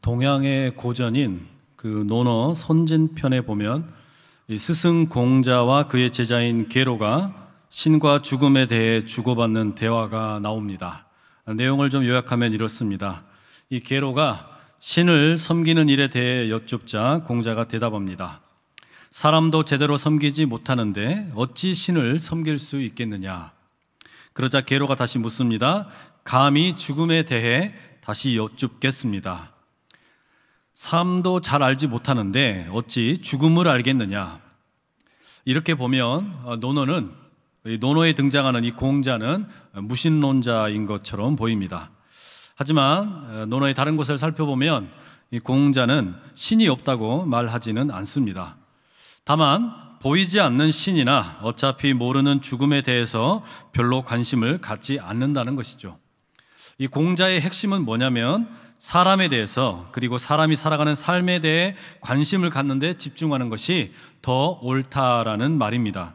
동양의 고전인 그 논어 선진편에 보면 이 스승 공자와 그의 제자인 계로가 신과 죽음에 대해 주고받는 대화가 나옵니다. 내용을 좀 요약하면 이렇습니다. 이 계로가 신을 섬기는 일에 대해 여쭙자 공자가 대답합니다. 사람도 제대로 섬기지 못하는데 어찌 신을 섬길 수 있겠느냐. 그러자 계로가 다시 묻습니다. 감히 죽음에 대해 다시 여쭙겠습니다. 삶도 잘 알지 못하는데 어찌 죽음을 알겠느냐. 이렇게 보면 논어에 등장하는 이 공자는 무신론자인 것처럼 보입니다. 하지만 논어의 다른 곳을 살펴보면 이 공자는 신이 없다고 말하지는 않습니다. 다만 보이지 않는 신이나 어차피 모르는 죽음에 대해서 별로 관심을 갖지 않는다는 것이죠. 이 공자의 핵심은 뭐냐면 사람에 대해서, 그리고 사람이 살아가는 삶에 대해 관심을 갖는 데 집중하는 것이 더 옳다라는 말입니다.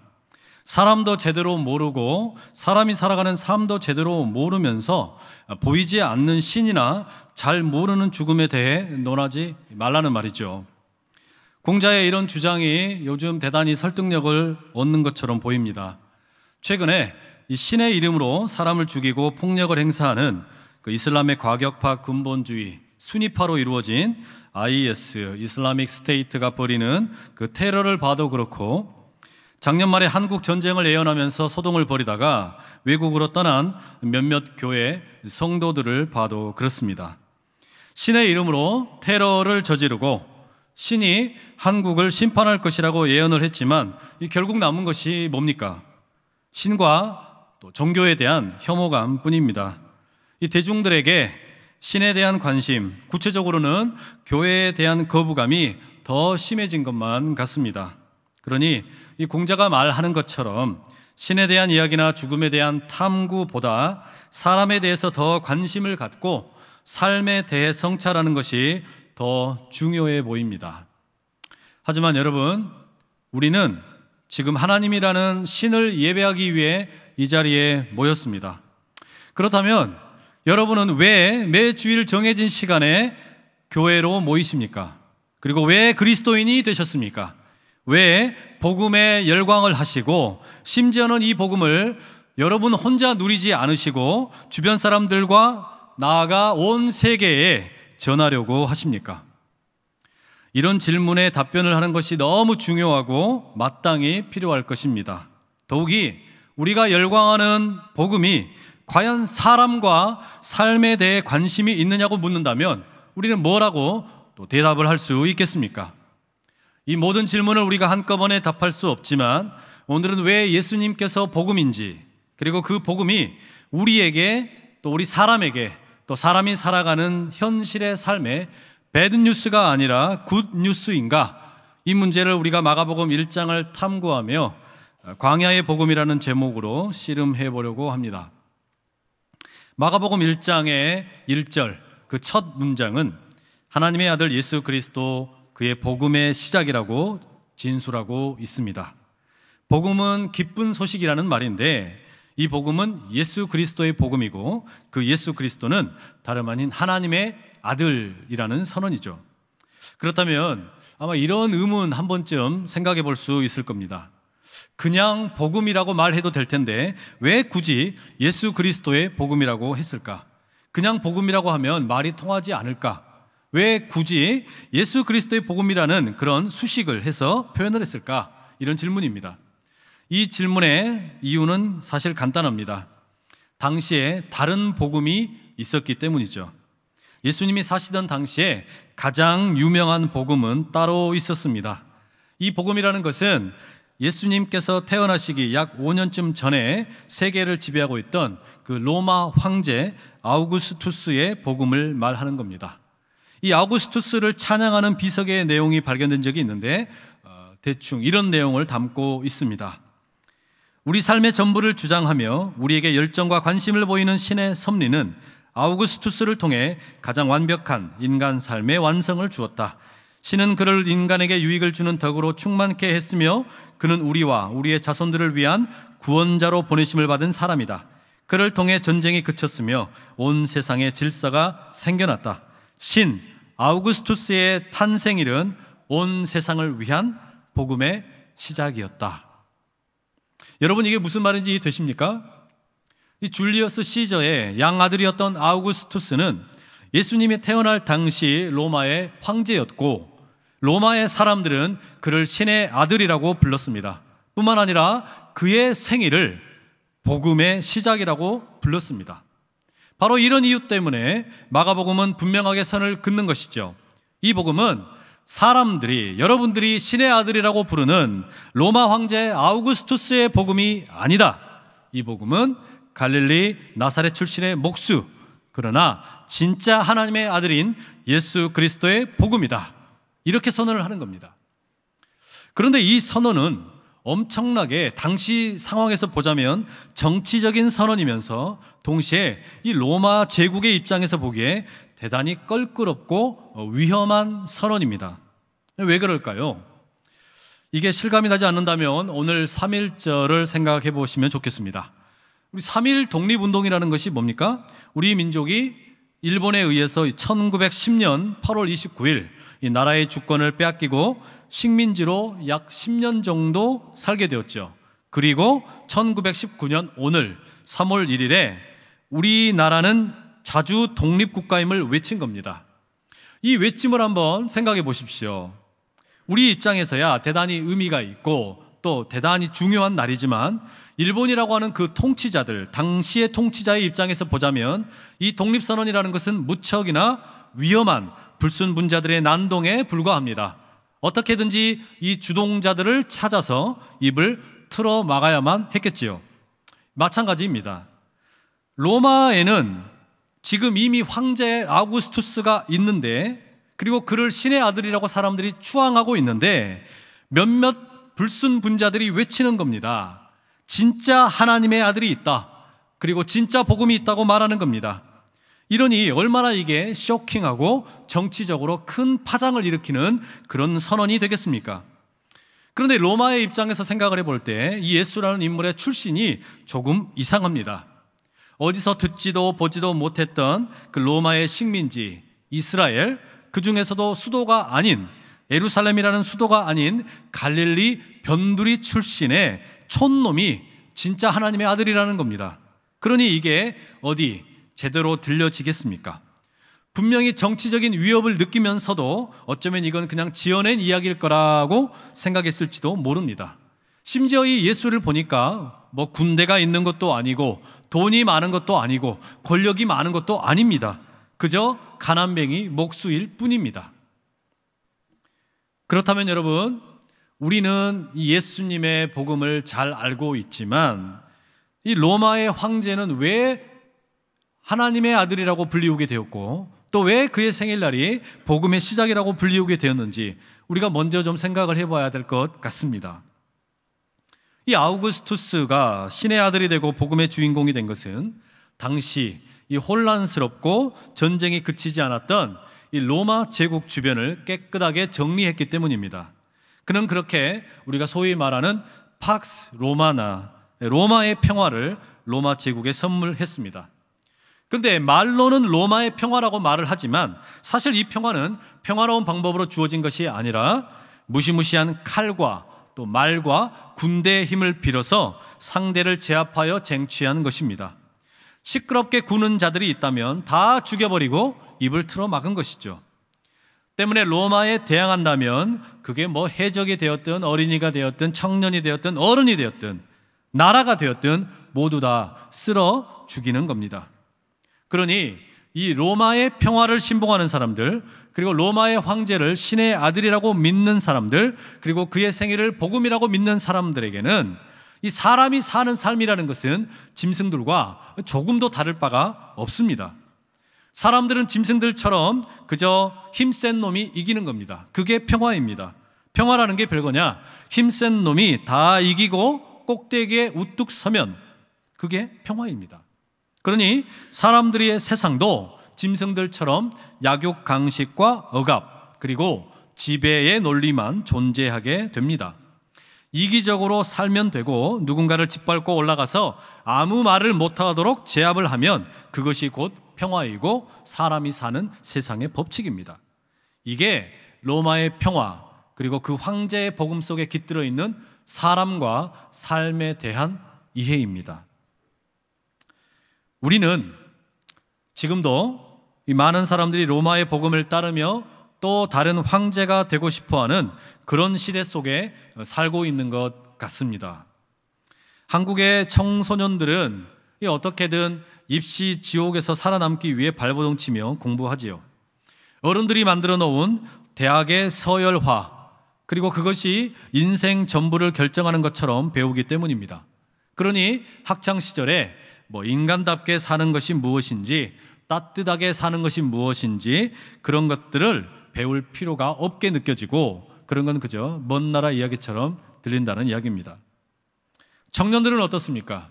사람도 제대로 모르고 사람이 살아가는 삶도 제대로 모르면서 보이지 않는 신이나 잘 모르는 죽음에 대해 논하지 말라는 말이죠. 공자의 이런 주장이 요즘 대단히 설득력을 얻는 것처럼 보입니다. 최근에 이 신의 이름으로 사람을 죽이고 폭력을 행사하는 그 이슬람의 과격파 근본주의 순위파로 이루어진 IS, 이슬라믹 스테이트가 벌이는 그 테러를 봐도 그렇고, 작년 말에 한국 전쟁을 예언하면서 소동을 벌이다가 외국으로 떠난 몇몇 교회 성도들을 봐도 그렇습니다. 신의 이름으로 테러를 저지르고 신이 한국을 심판할 것이라고 예언을 했지만 결국 남은 것이 뭡니까? 신과 또 종교에 대한 혐오감 뿐입니다. 이 대중들에게 신에 대한 관심, 구체적으로는 교회에 대한 거부감이 더 심해진 것만 같습니다. 그러니 이 공자가 말하는 것처럼 신에 대한 이야기나 죽음에 대한 탐구보다 사람에 대해서 더 관심을 갖고 삶에 대해 성찰하는 것이 더 중요해 보입니다. 하지만 여러분, 우리는 지금 하나님이라는 신을 예배하기 위해 이 자리에 모였습니다. 그렇다면 여러분은 왜 매 주일 정해진 시간에 교회로 모이십니까? 그리고 왜 그리스도인이 되셨습니까? 왜 복음에 열광을 하시고 심지어는 이 복음을 여러분 혼자 누리지 않으시고 주변 사람들과 나아가 온 세계에 전하려고 하십니까? 이런 질문에 답변을 하는 것이 너무 중요하고 마땅히 필요할 것입니다. 더욱이 우리가 열광하는 복음이 과연 사람과 삶에 대해 관심이 있느냐고 묻는다면 우리는 뭐라고 또 대답을 할 수 있겠습니까? 이 모든 질문을 우리가 한꺼번에 답할 수 없지만 오늘은 왜 예수님께서 복음인지, 그리고 그 복음이 우리에게 또 우리 사람에게 또 사람이 살아가는 현실의 삶에 배드뉴스가 아니라 굿뉴스인가, 이 문제를 우리가 마가복음 1장을 탐구하며 광야의 복음이라는 제목으로 씨름해 보려고 합니다. 마가복음 1장의 1절 그 첫 문장은 하나님의 아들 예수 그리스도 그의 복음의 시작이라고 진술하고 있습니다. 복음은 기쁜 소식이라는 말인데 이 복음은 예수 그리스도의 복음이고 그 예수 그리스도는 다름 아닌 하나님의 아들이라는 선언이죠. 그렇다면 아마 이런 의문 한 번쯤 생각해 볼 수 있을 겁니다. 그냥 복음이라고 말해도 될 텐데 왜 굳이 예수 그리스도의 복음이라고 했을까? 그냥 복음이라고 하면 말이 통하지 않을까? 왜 굳이 예수 그리스도의 복음이라는 그런 수식을 해서 표현을 했을까? 이런 질문입니다. 이 질문의 이유는 사실 간단합니다. 당시에 다른 복음이 있었기 때문이죠. 예수님이 사시던 당시에 가장 유명한 복음은 따로 있었습니다. 이 복음이라는 것은 예수님께서 태어나시기 약 5년쯤 전에 세계를 지배하고 있던 그 로마 황제 아우구스투스의 복음을 말하는 겁니다. 이 아우구스투스를 찬양하는 비석의 내용이 발견된 적이 있는데 대충 이런 내용을 담고 있습니다. 우리 삶의 전부를 주장하며 우리에게 열정과 관심을 보이는 신의 섭리는 아우구스투스를 통해 가장 완벽한 인간 삶의 완성을 주었다. 신은 그를 인간에게 유익을 주는 덕으로 충만케 했으며 그는 우리와 우리의 자손들을 위한 구원자로 보내심을 받은 사람이다. 그를 통해 전쟁이 그쳤으며 온 세상에 질서가 생겨났다. 신, 아우구스투스의 탄생일은 온 세상을 위한 복음의 시작이었다. 여러분, 이게 무슨 말인지 되십니까? 이 줄리어스 시저의 양아들이었던 아우구스투스는 예수님이 태어날 당시 로마의 황제였고, 로마의 사람들은 그를 신의 아들이라고 불렀습니다. 뿐만 아니라 그의 생일을 복음의 시작이라고 불렀습니다. 바로 이런 이유 때문에 마가복음은 분명하게 선을 긋는 것이죠. 이 복음은 사람들이, 여러분들이 신의 아들이라고 부르는 로마 황제 아우구스투스의 복음이 아니다. 이 복음은 갈릴리 나사렛 출신의 목수, 그러나 진짜 하나님의 아들인 예수 그리스도의 복음이다. 이렇게 선언을 하는 겁니다. 그런데 이 선언은 엄청나게 당시 상황에서 보자면 정치적인 선언이면서 동시에 이 로마 제국의 입장에서 보기에 대단히 껄끄럽고 위험한 선언입니다. 왜 그럴까요? 이게 실감이 나지 않는다면 오늘 3.1절을 생각해 보시면 좋겠습니다. 우리 3.1 독립운동이라는 것이 뭡니까? 우리 민족이 일본에 의해서 1910년 8월 29일 이 나라의 주권을 빼앗기고 식민지로 약 10년 정도 살게 되었죠. 그리고 1919년 오늘 3월 1일에 우리나라는 자주 독립국가임을 외친 겁니다. 이 외침을 한번 생각해 보십시오. 우리 입장에서야 대단히 의미가 있고 또 대단히 중요한 날이지만 일본이라고 하는 그 통치자들, 당시의 통치자의 입장에서 보자면 이 독립선언이라는 것은 무척이나 위험한 불순분자들의 난동에 불과합니다. 어떻게든지 이 주동자들을 찾아서 입을 틀어 막아야만 했겠지요. 마찬가지입니다. 로마에는 지금 이미 황제 아우구스투스가 있는데, 그리고 그를 신의 아들이라고 사람들이 추앙하고 있는데 몇몇 불순분자들이 외치는 겁니다. 진짜 하나님의 아들이 있다. 그리고 진짜 복음이 있다고 말하는 겁니다. 이러니 얼마나 이게 쇼킹하고 정치적으로 큰 파장을 일으키는 그런 선언이 되겠습니까? 그런데 로마의 입장에서 생각을 해볼 때 이 예수라는 인물의 출신이 조금 이상합니다. 어디서 듣지도 보지도 못했던 그 로마의 식민지 이스라엘, 그 중에서도 수도가 아닌 예루살렘이라는 수도가 아닌 갈릴리 변두리 출신의 촌놈이 진짜 하나님의 아들이라는 겁니다. 그러니 이게 어디 제대로 들려지겠습니까? 분명히 정치적인 위협을 느끼면서도 어쩌면 이건 그냥 지어낸 이야기일 거라고 생각했을지도 모릅니다. 심지어 이 예수를 보니까 뭐 군대가 있는 것도 아니고 돈이 많은 것도 아니고 권력이 많은 것도 아닙니다. 그저 가난뱅이 목수일 뿐입니다. 그렇다면 여러분, 우리는 이 예수님의 복음을 잘 알고 있지만 이 로마의 황제는 왜 하나님의 아들이라고 불리우게 되었고 또 왜 그의 생일날이 복음의 시작이라고 불리우게 되었는지 우리가 먼저 좀 생각을 해봐야 될 것 같습니다. 이 아우구스투스가 신의 아들이 되고 복음의 주인공이 된 것은 당시 이 혼란스럽고 전쟁이 그치지 않았던 이 로마 제국 주변을 깨끗하게 정리했기 때문입니다. 그는 그렇게 우리가 소위 말하는 팍스 로마나, 로마의 평화를 로마 제국에 선물했습니다. 그런데 말로는 로마의 평화라고 말을 하지만 사실 이 평화는 평화로운 방법으로 주어진 것이 아니라 무시무시한 칼과 또 말과 군대의 힘을 빌어서 상대를 제압하여 쟁취한 것입니다. 시끄럽게 구는 자들이 있다면 다 죽여버리고 입을 틀어 막은 것이죠. 때문에 로마에 대항한다면 그게 뭐 해적이 되었든 어린이가 되었든 청년이 되었든 어른이 되었든 나라가 되었든 모두 다 쓸어 죽이는 겁니다. 그러니 이 로마의 평화를 신봉하는 사람들, 그리고 로마의 황제를 신의 아들이라고 믿는 사람들, 그리고 그의 생일을 복음이라고 믿는 사람들에게는 이 사람이 사는 삶이라는 것은 짐승들과 조금도 다를 바가 없습니다. 사람들은 짐승들처럼 그저 힘센 놈이 이기는 겁니다. 그게 평화입니다. 평화라는 게 별거냐? 힘센 놈이 다 이기고 꼭대기에 우뚝 서면 그게 평화입니다. 그러니 사람들의 세상도 짐승들처럼 약육 강식과 억압 그리고 지배의 논리만 존재하게 됩니다. 이기적으로 살면 되고 누군가를 짓밟고 올라가서 아무 말을 못하도록 제압을 하면 그것이 곧 평화이고 사람이 사는 세상의 법칙입니다. 이게 로마의 평화, 그리고 그 황제의 복음 속에 깃들어 있는 사람과 삶에 대한 이해입니다. 우리는 지금도 이 많은 사람들이 로마의 복음을 따르며 또 다른 황제가 되고 싶어하는 그런 시대 속에 살고 있는 것 같습니다. 한국의 청소년들은 어떻게든 입시 지옥에서 살아남기 위해 발버둥 치며 공부하지요. 어른들이 만들어 놓은 대학의 서열화, 그리고 그것이 인생 전부를 결정하는 것처럼 배우기 때문입니다. 그러니 학창 시절에 인간답게 사는 것이 무엇인지, 따뜻하게 사는 것이 무엇인지 그런 것들을 배울 필요가 없게 느껴지고, 그런 건 그저 먼 나라 이야기처럼 들린다는 이야기입니다. 청년들은 어떻습니까?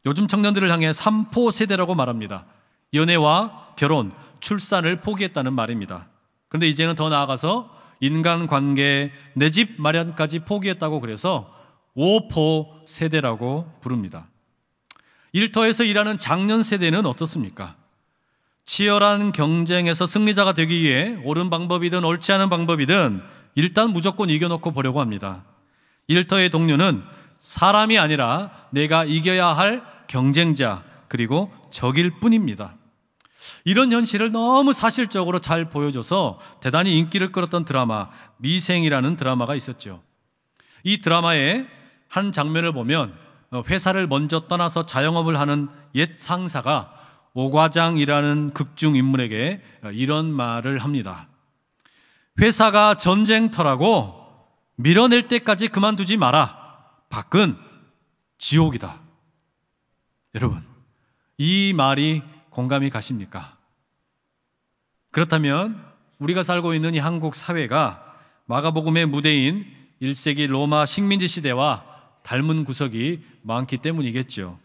요즘 청년들을 향해 3포 세대라고 말합니다. 연애와 결혼, 출산을 포기했다는 말입니다. 그런데 이제는 더 나아가서 인간관계, 내 집 마련까지 포기했다고 그래서 5포 세대라고 부릅니다. 일터에서 일하는 장년 세대는 어떻습니까? 치열한 경쟁에서 승리자가 되기 위해 옳은 방법이든 옳지 않은 방법이든 일단 무조건 이겨놓고 보려고 합니다. 일터의 동료는 사람이 아니라 내가 이겨야 할 경쟁자, 그리고 적일 뿐입니다. 이런 현실을 너무 사실적으로 잘 보여줘서 대단히 인기를 끌었던 드라마 미생이라는 드라마가 있었죠. 이 드라마의 한 장면을 보면 회사를 먼저 떠나서 자영업을 하는 옛 상사가 오과장이라는 극중 인물에게 이런 말을 합니다. 회사가 전쟁터라고 밀어낼 때까지 그만두지 마라. 밖은 지옥이다. 여러분, 이 말이 공감이 가십니까? 그렇다면 우리가 살고 있는 이 한국 사회가 마가복음의 무대인 1세기 로마 식민지 시대와 닮은 구석이 많기 때문이겠죠.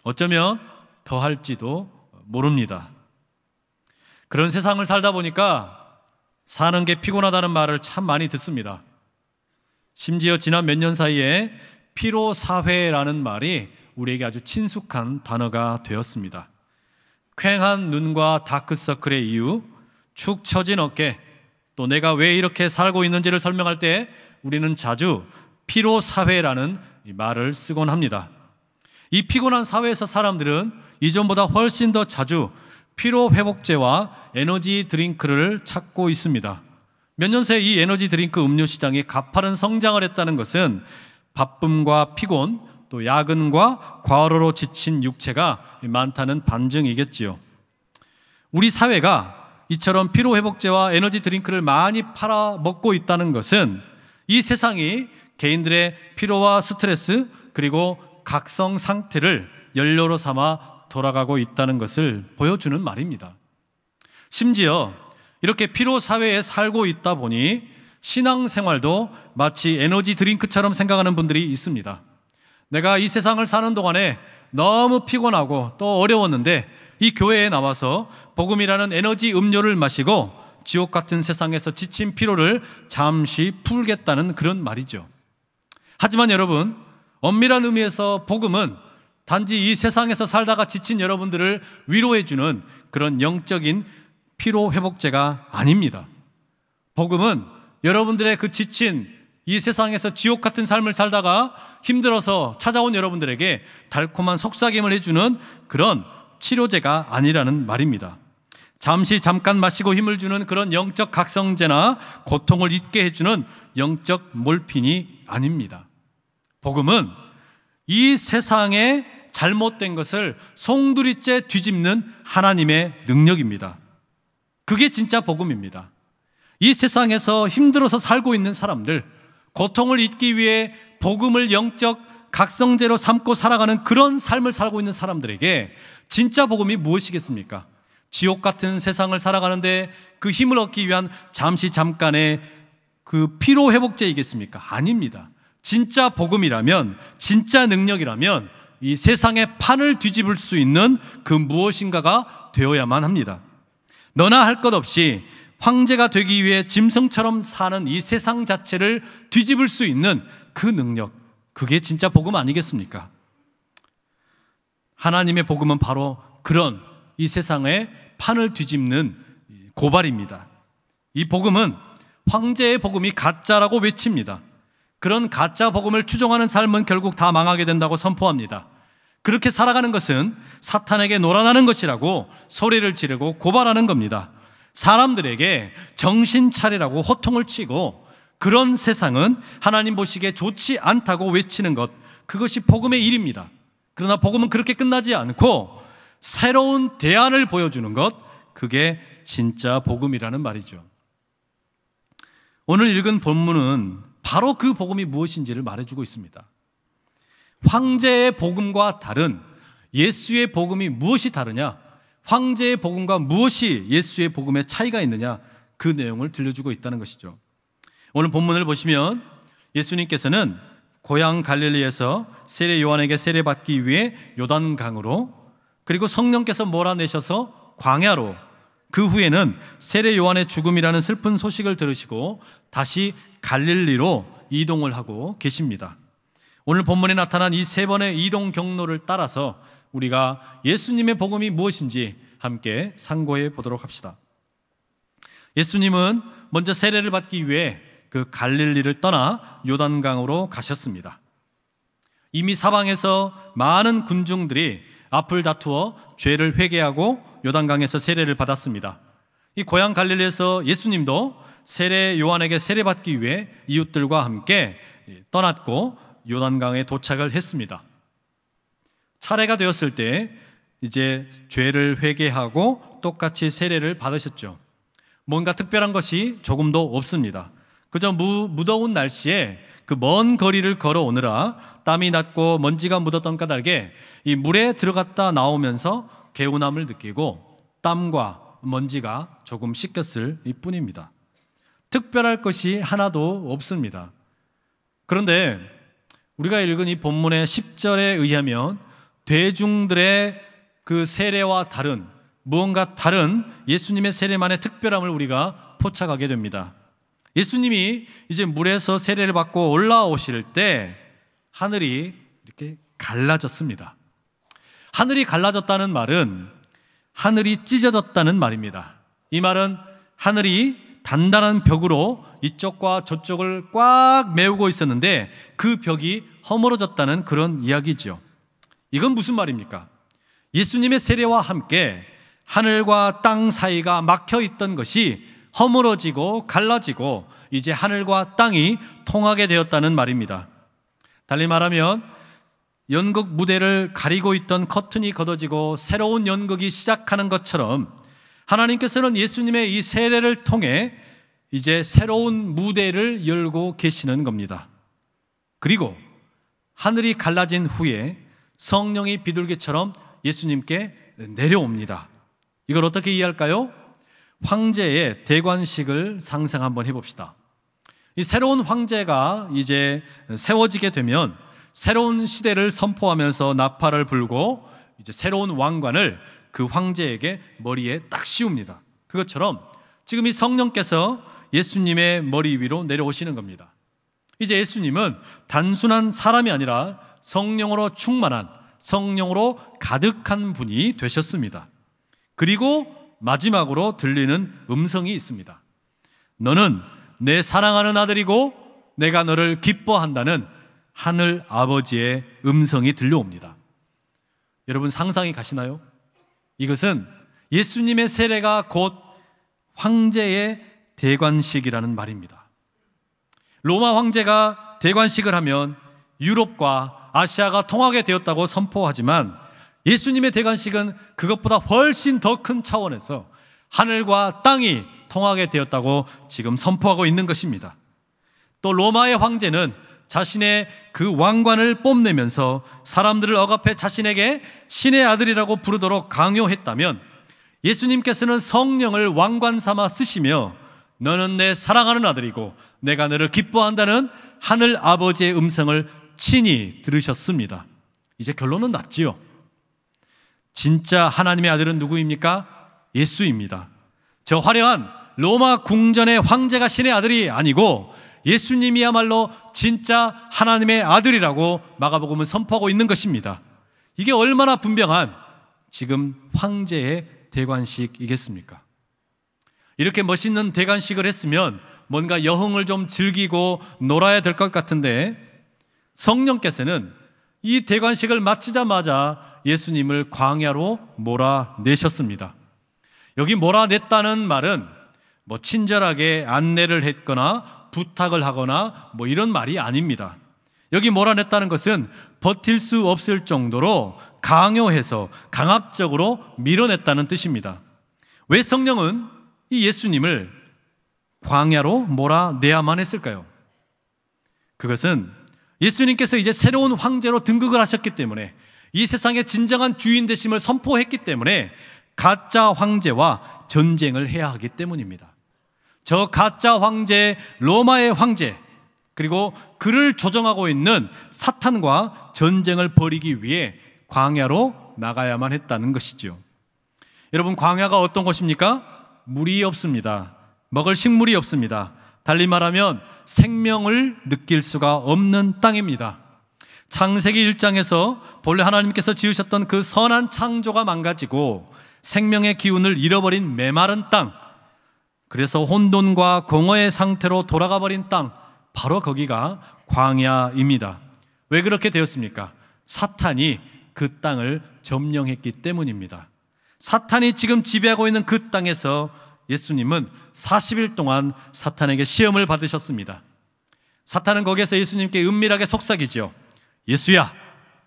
어쩌면 더할지도 모릅니다. 그런 세상을 살다 보니까 사는 게 피곤하다는 말을 참 많이 듣습니다. 심지어 지난 몇 년 사이에 피로사회라는 말이 우리에게 아주 친숙한 단어가 되었습니다. 퀭한 눈과 다크서클의 이유, 축 처진 어깨, 또 내가 왜 이렇게 살고 있는지를 설명할 때 우리는 자주 피로사회라는 말을 쓰곤 합니다. 이 피곤한 사회에서 사람들은 이전보다 훨씬 더 자주 피로회복제와 에너지 드링크를 찾고 있습니다. 몇 년 새 이 에너지 드링크 음료 시장이 가파른 성장을 했다는 것은 바쁨과 피곤, 또 야근과 과로로 지친 육체가 많다는 반증이겠지요. 우리 사회가 이처럼 피로회복제와 에너지 드링크를 많이 팔아먹고 있다는 것은 이 세상이 개인들의 피로와 스트레스, 그리고 각성 상태를 연료로 삼아 돌아가고 있다는 것을 보여주는 말입니다. 심지어 이렇게 피로사회에 살고 있다 보니 신앙생활도 마치 에너지 드링크처럼 생각하는 분들이 있습니다. 내가 이 세상을 사는 동안에 너무 피곤하고 또 어려웠는데 이 교회에 나와서 복음이라는 에너지 음료를 마시고 지옥 같은 세상에서 지친 피로를 잠시 풀겠다는 그런 말이죠. 하지만 여러분, 엄밀한 의미에서 복음은 단지 이 세상에서 살다가 지친 여러분들을 위로해주는 그런 영적인 피로회복제가 아닙니다. 복음은 여러분들의 그 지친 이 세상에서 지옥 같은 삶을 살다가 힘들어서 찾아온 여러분들에게 달콤한 속삭임을 해주는 그런 치료제가 아니라는 말입니다. 잠깐 마시고 힘을 주는 그런 영적 각성제나 고통을 잊게 해주는 영적 몰핀이 아닙니다. 복음은 이 세상에 잘못된 것을 송두리째 뒤집는 하나님의 능력입니다. 그게 진짜 복음입니다. 이 세상에서 힘들어서 살고 있는 사람들, 고통을 잊기 위해 복음을 영적 각성제로 삼고 살아가는 그런 삶을 살고 있는 사람들에게 진짜 복음이 무엇이겠습니까? 지옥 같은 세상을 살아가는데 그 힘을 얻기 위한 잠깐의 그 피로회복제이겠습니까? 아닙니다. 진짜 복음이라면, 진짜 능력이라면 이 세상의 판을 뒤집을 수 있는 그 무엇인가가 되어야만 합니다. 너나 할 것 없이 황제가 되기 위해 짐승처럼 사는 이 세상 자체를 뒤집을 수 있는 그 능력, 그게 진짜 복음 아니겠습니까? 하나님의 복음은 바로 그런 이 세상의 판을 뒤집는 고발입니다. 이 복음은 황제의 복음이 가짜라고 외칩니다. 그런 가짜 복음을 추종하는 삶은 결국 다 망하게 된다고 선포합니다. 그렇게 살아가는 것은 사탄에게 놀아나는 것이라고 소리를 지르고 고발하는 겁니다. 사람들에게 정신 차리라고 호통을 치고 그런 세상은 하나님 보시기에 좋지 않다고 외치는 것, 그것이 복음의 일입니다. 그러나 복음은 그렇게 끝나지 않고 새로운 대안을 보여주는 것, 그게 진짜 복음이라는 말이죠. 오늘 읽은 본문은 바로 그 복음이 무엇인지를 말해주고 있습니다. 황제의 복음과 다른 예수의 복음이 무엇이 다르냐? 황제의 복음과 무엇이 예수의 복음의 차이가 있느냐? 그 내용을 들려주고 있다는 것이죠. 오늘 본문을 보시면 예수님께서는 고향 갈릴리에서 세례 요한에게 세례받기 위해 요단강으로, 그리고 성령께서 몰아내셔서 광야로, 그 후에는 세례 요한의 죽음이라는 슬픈 소식을 들으시고 다시 갈릴리로 이동을 하고 계십니다. 오늘 본문에 나타난 이 세 번의 이동 경로를 따라서 우리가 예수님의 복음이 무엇인지 함께 상고해 보도록 합시다. 예수님은 먼저 세례를 받기 위해 그 갈릴리를 떠나 요단강으로 가셨습니다. 이미 사방에서 많은 군중들이 앞을 다투어 죄를 회개하고 요단강에서 세례를 받았습니다. 이 고향 갈릴리에서 예수님도 세례 요한에게 세례받기 위해 이웃들과 함께 떠났고 요단강에 도착을 했습니다. 차례가 되었을 때 이제 죄를 회개하고 똑같이 세례를 받으셨죠. 뭔가 특별한 것이 조금도 없습니다. 그저 무더운 날씨에 그 먼 거리를 걸어오느라 땀이 났고 먼지가 묻었던 까닭에 이 물에 들어갔다 나오면서 개운함을 느끼고 땀과 먼지가 조금 씻겼을 뿐입니다. 특별할 것이 하나도 없습니다. 그런데 우리가 읽은 이 본문의 10절에 의하면 대중들의 그 세례와 다른, 무언가 다른 예수님의 세례만의 특별함을 우리가 포착하게 됩니다. 예수님이 이제 물에서 세례를 받고 올라오실 때 하늘이 이렇게 갈라졌습니다. 하늘이 갈라졌다는 말은 하늘이 찢어졌다는 말입니다. 이 말은 하늘이 단단한 벽으로 이쪽과 저쪽을 꽉 메우고 있었는데 그 벽이 허물어졌다는 그런 이야기죠. 이건 무슨 말입니까? 예수님의 세례와 함께 하늘과 땅 사이가 막혀 있던 것이 허물어지고 갈라지고 이제 하늘과 땅이 통하게 되었다는 말입니다. 달리 말하면 연극 무대를 가리고 있던 커튼이 걷어지고 새로운 연극이 시작하는 것처럼 하나님께서는 예수님의 이 세례를 통해 이제 새로운 무대를 열고 계시는 겁니다. 그리고 하늘이 갈라진 후에 성령이 비둘기처럼 예수님께 내려옵니다. 이걸 어떻게 이해할까요? 황제의 대관식을 상상 한번 해봅시다. 이 새로운 황제가 이제 세워지게 되면 새로운 시대를 선포하면서 나팔을 불고 이제 새로운 왕관을 그 황제에게 머리에 딱 씌웁니다. 그것처럼 지금 이 성령께서 예수님의 머리 위로 내려오시는 겁니다. 이제 예수님은 단순한 사람이 아니라 성령으로 충만한, 성령으로 가득한 분이 되셨습니다. 그리고 마지막으로 들리는 음성이 있습니다. 너는 내 사랑하는 아들이고 내가 너를 기뻐한다는 하늘 아버지의 음성이 들려옵니다. 여러분 상상이 가시나요? 이것은 예수님의 세례가 곧 황제의 대관식이라는 말입니다. 로마 황제가 대관식을 하면 유럽과 아시아가 통하게 되었다고 선포하지만 예수님의 대관식은 그것보다 훨씬 더 큰 차원에서 하늘과 땅이 통하게 되었다고 지금 선포하고 있는 것입니다. 또 로마의 황제는 자신의 그 왕관을 뽐내면서 사람들을 억압해 자신에게 신의 아들이라고 부르도록 강요했다면 예수님께서는 성령을 왕관 삼아 쓰시며 너는 내 사랑하는 아들이고 내가 너를 기뻐한다는 하늘 아버지의 음성을 친히 들으셨습니다. 이제 결론은 났지요. 진짜 하나님의 아들은 누구입니까? 예수입니다. 저 화려한 로마 궁전의 황제가 신의 아들이 아니고 예수님이야말로 진짜 하나님의 아들이라고 마가복음은 선포하고 있는 것입니다. 이게 얼마나 분명한 지금 황제의 대관식이겠습니까? 이렇게 멋있는 대관식을 했으면 뭔가 여흥을 좀 즐기고 놀아야 될 것 같은데, 성령께서는 이 대관식을 마치자마자 예수님을 광야로 몰아내셨습니다. 여기 몰아냈다는 말은 뭐 친절하게 안내를 했거나 부탁을 하거나 뭐 이런 말이 아닙니다. 여기 몰아냈다는 것은 버틸 수 없을 정도로 강요해서 강압적으로 밀어냈다는 뜻입니다. 왜 성령은 이 예수님을 광야로 몰아내야만 했을까요? 그것은 예수님께서 이제 새로운 황제로 등극을 하셨기 때문에, 이 세상의 진정한 주인 되심을 선포했기 때문에 가짜 황제와 전쟁을 해야 하기 때문입니다. 저 가짜 황제, 로마의 황제, 그리고 그를 조정하고 있는 사탄과 전쟁을 벌이기 위해 광야로 나가야만 했다는 것이죠. 여러분, 광야가 어떤 곳입니까? 물이 없습니다. 먹을 식물이 없습니다. 달리 말하면 생명을 느낄 수가 없는 땅입니다. 창세기 1장에서 본래 하나님께서 지으셨던 그 선한 창조가 망가지고 생명의 기운을 잃어버린 메마른 땅, 그래서 혼돈과 공허의 상태로 돌아가 버린 땅, 바로 거기가 광야입니다. 왜 그렇게 되었습니까? 사탄이 그 땅을 점령했기 때문입니다. 사탄이 지금 지배하고 있는 그 땅에서 예수님은 40일 동안 사탄에게 시험을 받으셨습니다. 사탄은 거기에서 예수님께 은밀하게 속삭이죠. 예수야,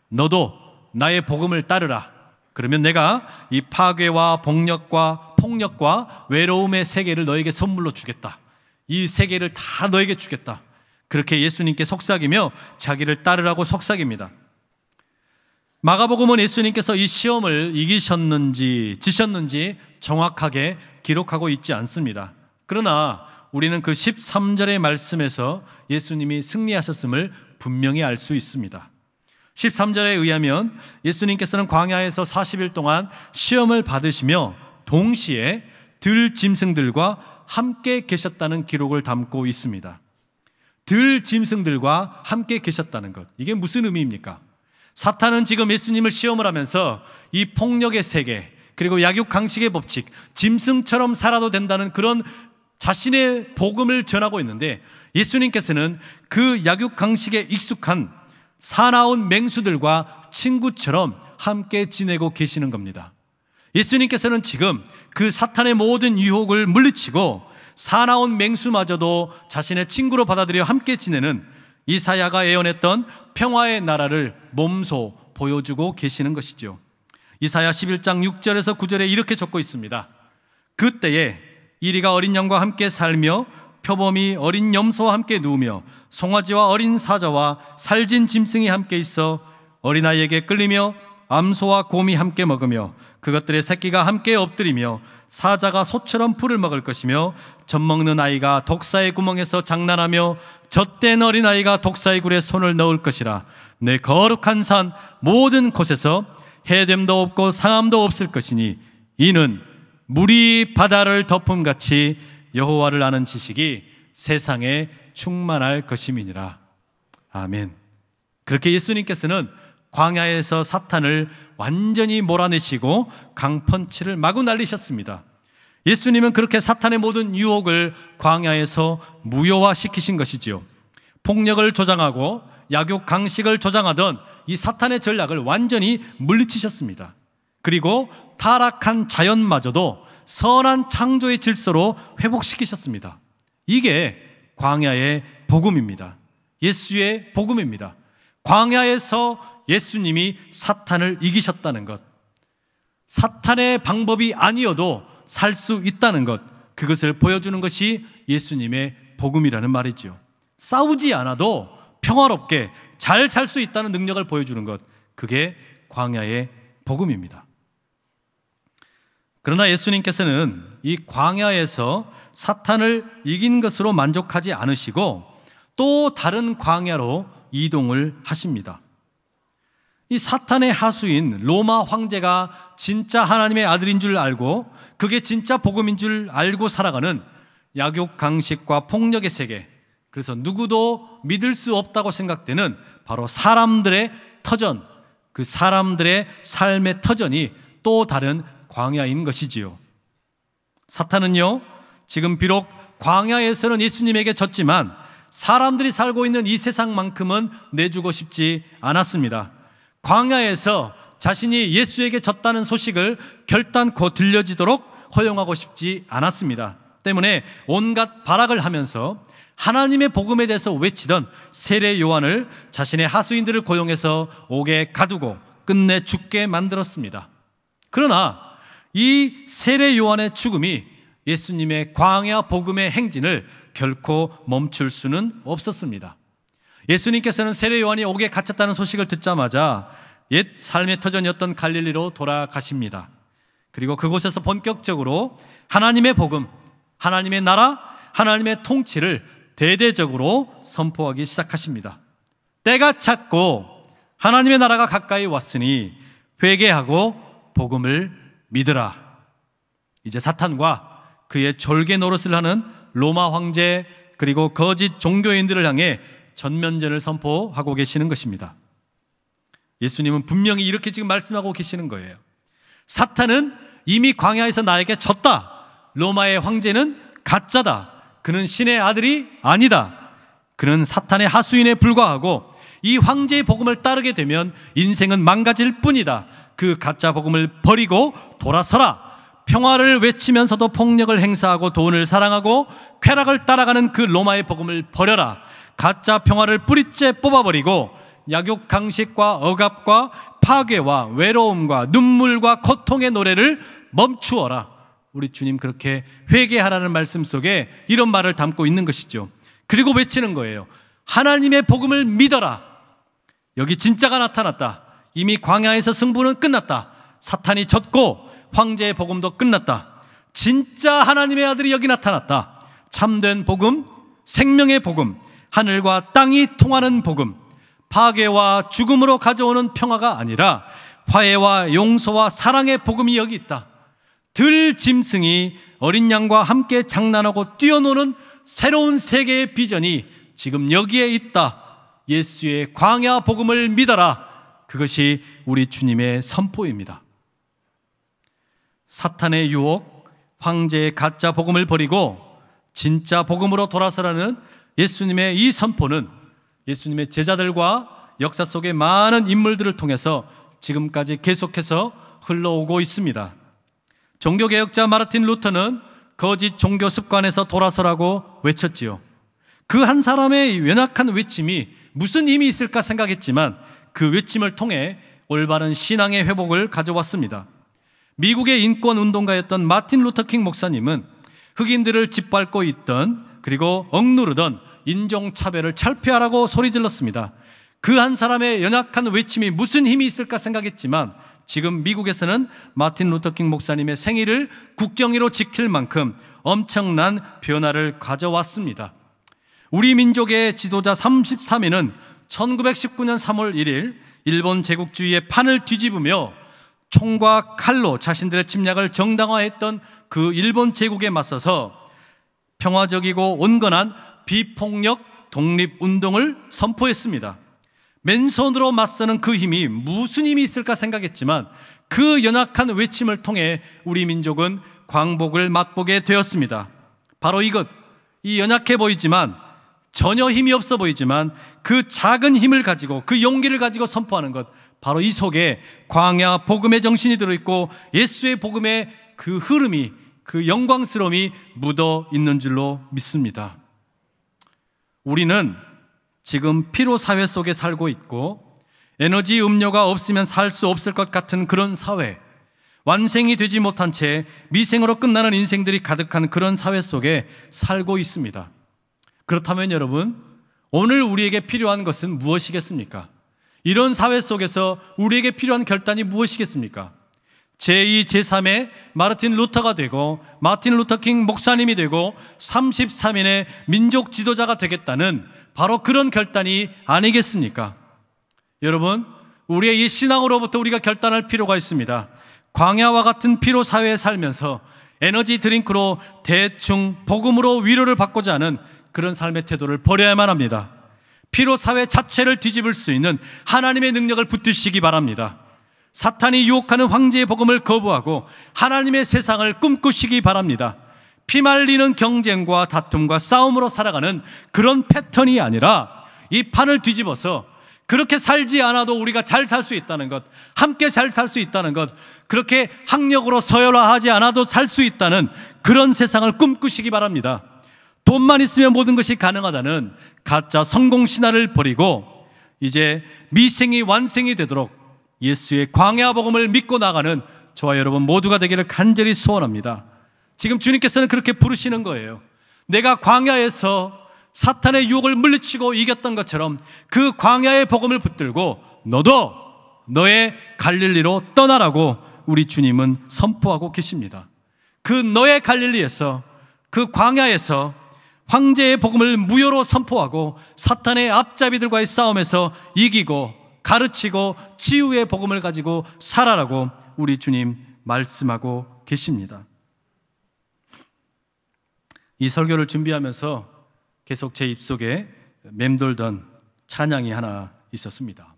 너도 나의 복음을 따르라. 그러면 내가 이 파괴와 폭력과 외로움의 세계를 너에게 선물로 주겠다. 이 세계를 다 너에게 주겠다. 그렇게 예수님께 속삭이며 자기를 따르라고 속삭입니다. 마가복음은 예수님께서 이 시험을 이기셨는지 지셨는지 정확하게 기록하고 있지 않습니다. 그러나 우리는 그 13절의 말씀에서 예수님이 승리하셨음을 분명히 알 수 있습니다. 13절에 의하면 예수님께서는 광야에서 40일 동안 시험을 받으시며 동시에 들짐승들과 함께 계셨다는 기록을 담고 있습니다. 들짐승들과 함께 계셨다는 것, 이게 무슨 의미입니까? 사탄은 지금 예수님을 시험을 하면서 이 폭력의 세계, 그리고 약육강식의 법칙, 짐승처럼 살아도 된다는 그런 자신의 복음을 전하고 있는데, 예수님께서는 그 약육강식에 익숙한 사나운 맹수들과 친구처럼 함께 지내고 계시는 겁니다. 예수님께서는 지금 그 사탄의 모든 유혹을 물리치고 사나운 맹수마저도 자신의 친구로 받아들여 함께 지내는 이사야가 예언했던 평화의 나라를 몸소 보여주고 계시는 것이죠. 이사야 11장 6절에서 9절에 이렇게 적고 있습니다. 그때에 이리가 어린 양과 함께 살며 표범이 어린 염소와 함께 누우며 송아지와 어린 사자와 살진 짐승이 함께 있어 어린아이에게 끌리며 암소와 곰이 함께 먹으며 그것들의 새끼가 함께 엎드리며 사자가 소처럼 풀을 먹을 것이며 젖먹는 아이가 독사의 구멍에서 장난하며 젖된 어린아이가 독사의 굴에 손을 넣을 것이라. 내 거룩한 산 모든 곳에서 해됨도 없고 상함도 없을 것이니 이는 물이 바다를 덮음같이 여호와를 아는 지식이 세상에 충만할 것임이니라. 아멘. 그렇게 예수님께서는 광야에서 사탄을 완전히 몰아내시고 강펀치를 마구 날리셨습니다. 예수님은 그렇게 사탄의 모든 유혹을 광야에서 무효화시키신 것이지요. 폭력을 조장하고 약육 강식을 조장하던 이 사탄의 전략을 완전히 물리치셨습니다. 그리고 타락한 자연마저도 선한 창조의 질서로 회복시키셨습니다. 이게 광야의 복음입니다. 예수의 복음입니다. 광야에서 예수님이 사탄을 이기셨다는 것, 사탄의 방법이 아니어도 살 수 있다는 것, 그것을 보여주는 것이 예수님의 복음이라는 말이죠. 싸우지 않아도 평화롭게 잘 살 수 있다는 능력을 보여주는 것, 그게 광야의 복음입니다. 그러나 예수님께서는 이 광야에서 사탄을 이긴 것으로 만족하지 않으시고 또 다른 광야로 이동을 하십니다. 이 사탄의 하수인 로마 황제가 진짜 하나님의 아들인 줄 알고 그게 진짜 복음인 줄 알고 살아가는 약육 강식과 폭력의 세계, 그래서 누구도 믿을 수 없다고 생각되는 바로 사람들의 터전, 그 사람들의 삶의 터전이 또 다른 광야인 것이지요. 사탄은요, 지금 비록 광야에서는 예수님에게 졌지만 사람들이 살고 있는 이 세상만큼은 내주고 싶지 않았습니다. 광야에서 자신이 예수에게 졌다는 소식을 결단코 들려지도록 허용하고 싶지 않았습니다. 때문에 온갖 발악을 하면서 하나님의 복음에 대해서 외치던 세례 요한을 자신의 하수인들을 고용해서 옥에 가두고 끝내 죽게 만들었습니다. 그러나 이 세례 요한의 죽음이 예수님의 광야 복음의 행진을 결코 멈출 수는 없었습니다. 예수님께서는 세례 요한이 옥에 갇혔다는 소식을 듣자마자 옛 삶의 터전이었던 갈릴리로 돌아가십니다. 그리고 그곳에서 본격적으로 하나님의 복음, 하나님의 나라, 하나님의 통치를 대대적으로 선포하기 시작하십니다. 때가 찼고 하나님의 나라가 가까이 왔으니 회개하고 복음을 믿으라. 이제 사탄과 그의 졸개 노릇을 하는 로마 황제 그리고 거짓 종교인들을 향해 전면전을 선포하고 계시는 것입니다. 예수님은 분명히 이렇게 지금 말씀하고 계시는 거예요. 사탄은 이미 광야에서 나에게 졌다. 로마의 황제는 가짜다. 그는 신의 아들이 아니다. 그는 사탄의 하수인에 불과하고 이 황제의 복음을 따르게 되면 인생은 망가질 뿐이다. 그 가짜 복음을 버리고 돌아서라. 평화를 외치면서도 폭력을 행사하고 돈을 사랑하고 쾌락을 따라가는 그 로마의 복음을 버려라. 가짜 평화를 뿌리째 뽑아버리고 약육 강식과 억압과 파괴와 외로움과 눈물과 고통의 노래를 멈추어라. 우리 주님 그렇게 회개하라는 말씀 속에 이런 말을 담고 있는 것이죠. 그리고 외치는 거예요. 하나님의 복음을 믿어라. 여기 진짜가 나타났다. 이미 광야에서 승부는 끝났다. 사탄이 졌고 황제의 복음도 끝났다. 진짜 하나님의 아들이 여기 나타났다. 참된 복음, 생명의 복음, 하늘과 땅이 통하는 복음, 파괴와 죽음으로 가져오는 평화가 아니라 화해와 용서와 사랑의 복음이 여기 있다. 들짐승이 어린 양과 함께 장난하고 뛰어노는 새로운 세계의 비전이 지금 여기에 있다. 예수의 광야 복음을 믿어라. 그것이 우리 주님의 선포입니다. 사탄의 유혹, 황제의 가짜 복음을 버리고 진짜 복음으로 돌아서라는 예수님의 이 선포는 예수님의 제자들과 역사 속의 많은 인물들을 통해서 지금까지 계속해서 흘러오고 있습니다. 종교개혁자 마르틴 루터는 거짓 종교 습관에서 돌아서라고 외쳤지요. 그 한 사람의 연약한 외침이 무슨 힘이 있을까 생각했지만 그 외침을 통해 올바른 신앙의 회복을 가져왔습니다. 미국의 인권운동가였던 마틴 루터킹 목사님은 흑인들을 짓밟고 있던 그리고 억누르던 인종차별을 철폐하라고 소리질렀습니다. 그 한 사람의 연약한 외침이 무슨 힘이 있을까 생각했지만 지금 미국에서는 마틴 루터킹 목사님의 생일을 국경일로 지킬 만큼 엄청난 변화를 가져왔습니다. 우리 민족의 지도자 33인은 1919년 3월 1일 일본 제국주의의 판을 뒤집으며 총과 칼로 자신들의 침략을 정당화했던 그 일본 제국에 맞서서 평화적이고 온건한 비폭력 독립운동을 선포했습니다. 맨손으로 맞서는 그 힘이 무슨 힘이 있을까 생각했지만 그 연약한 외침을 통해 우리 민족은 광복을 맛보게 되었습니다. 바로 이것, 이 연약해 보이지만 전혀 힘이 없어 보이지만 그 작은 힘을 가지고 그 용기를 가지고 선포하는 것, 바로 이 속에 광야 복음의 정신이 들어있고 예수의 복음의 그 흐름이, 그 영광스러움이 묻어 있는 줄로 믿습니다. 우리는 지금 피로 사회 속에 살고 있고 에너지 음료가 없으면 살 수 없을 것 같은 그런 사회, 완생이 되지 못한 채 미생으로 끝나는 인생들이 가득한 그런 사회 속에 살고 있습니다. 그렇다면 여러분, 오늘 우리에게 필요한 것은 무엇이겠습니까? 이런 사회 속에서 우리에게 필요한 결단이 무엇이겠습니까? 제2, 제3의 마르틴 루터가 되고 마틴 루터킹 목사님이 되고 33인의 민족 지도자가 되겠다는 바로 그런 결단이 아니겠습니까? 여러분, 우리의 이 신앙으로부터 우리가 결단할 필요가 있습니다. 광야와 같은 피로 사회에 살면서 에너지 드링크로 대충 복음으로 위로를 받고자 하는 그런 삶의 태도를 버려야만 합니다. 피로 사회 자체를 뒤집을 수 있는 하나님의 능력을 붙드시기 바랍니다. 사탄이 유혹하는 황제의 복음을 거부하고 하나님의 세상을 꿈꾸시기 바랍니다. 피말리는 경쟁과 다툼과 싸움으로 살아가는 그런 패턴이 아니라 이 판을 뒤집어서 그렇게 살지 않아도 우리가 잘 살 수 있다는 것, 함께 잘 살 수 있다는 것, 그렇게 학력으로 서열화하지 않아도 살 수 있다는 그런 세상을 꿈꾸시기 바랍니다. 돈만 있으면 모든 것이 가능하다는 가짜 성공 신화를 버리고 이제 미생이 완생이 되도록 예수의 광야 복음을 믿고 나가는 저와 여러분 모두가 되기를 간절히 소원합니다. 지금 주님께서는 그렇게 부르시는 거예요. 내가 광야에서 사탄의 유혹을 물리치고 이겼던 것처럼 그 광야의 복음을 붙들고 너도 너의 갈릴리로 떠나라고 우리 주님은 선포하고 계십니다. 그 너의 갈릴리에서, 그 광야에서 황제의 복음을 무효로 선포하고 사탄의 앞잡이들과의 싸움에서 이기고 가르치고 치유의 복음을 가지고 살아라고 우리 주님 말씀하고 계십니다. 이 설교를 준비하면서 계속 제 입속에 맴돌던 찬양이 하나 있었습니다.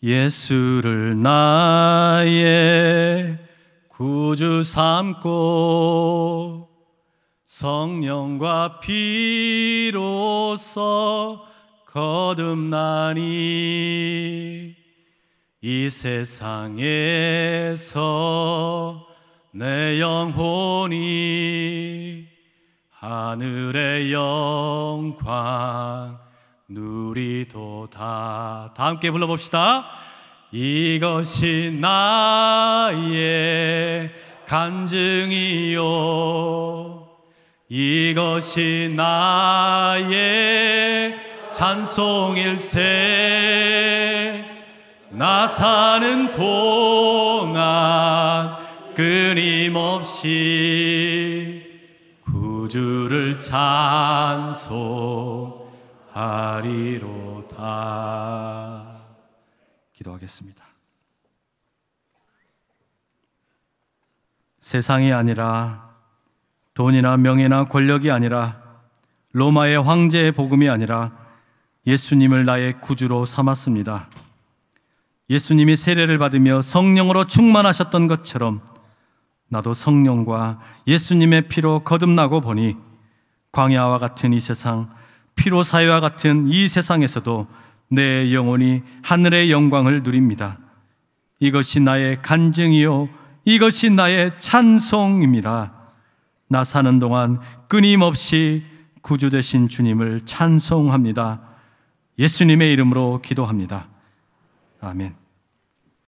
예수를 나의 구주 삼고 성령과 피로써 거듭나니 이 세상에서 내 영혼이 하늘의 영광 누리도다. 다 함께 불러봅시다. 이것이 나의 간증이요, 이것이 나의 찬송일세. 나 사는 동안 끊임없이 구주를 찬송하리로다. 기도하겠습니다. 세상이 아니라, 돈이나 명예나 권력이 아니라, 로마의 황제의 복음이 아니라 예수님을 나의 구주로 삼았습니다. 예수님이 세례를 받으며 성령으로 충만하셨던 것처럼 나도 성령과 예수님의 피로 거듭나고 보니 광야와 같은 이 세상, 피로 사회와 같은 이 세상에서도 내 영혼이 하늘의 영광을 누립니다. 이것이 나의 간증이요, 이것이 나의 찬송입니다. 나 사는 동안 끊임없이 구주 되신 주님을 찬송합니다. 예수님의 이름으로 기도합니다. 아멘.